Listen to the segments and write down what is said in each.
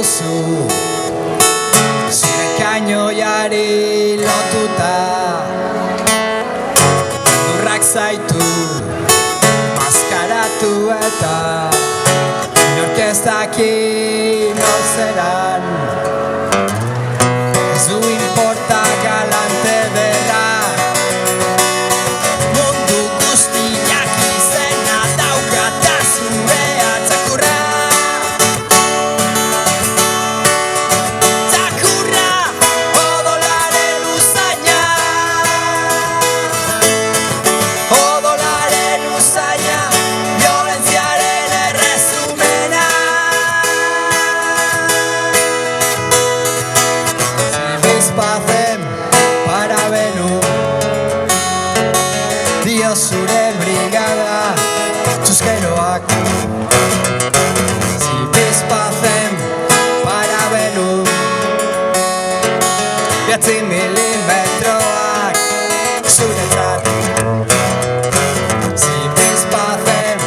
duzu zure kainoiari lotuta lurrak zaitu maskaratu eta inork ez daki nor zeran ez du inporta galante berra mundu guztiak izena daukata zure atzakurra odolaren usaina violentziaren erresumena Zibizpazen parabenu dio zure brigada txuskeroak Zibizpazen parabenu 9 milimetroak zuretzat Zibizpazen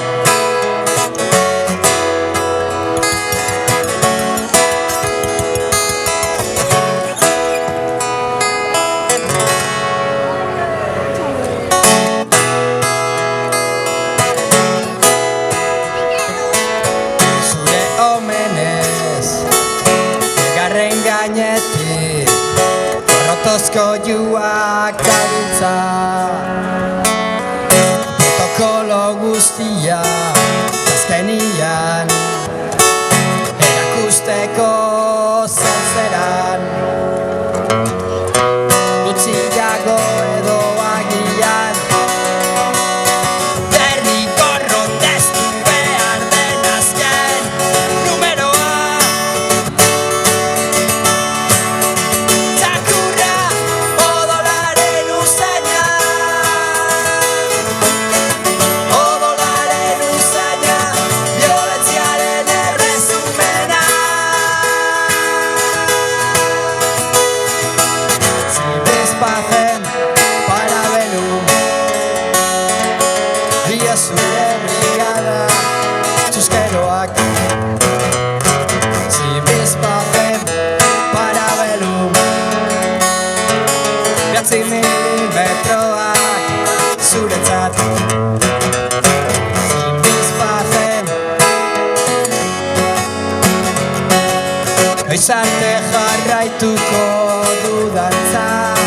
zure omenez elgarren gainetik Rotozko juak gabiltza protokolo guztia azkenian erakusteko zantzeran gutxiago edo agian derrigorro testu behar den azken numeroa odolaren usaina violentziaren erresumena Zibizpazen parabenu dio zure brigada txuskeroak Zibizpazen parabenu 9 milimetroak zuretzat Zibizpazen noiz arte jarraituko dudantza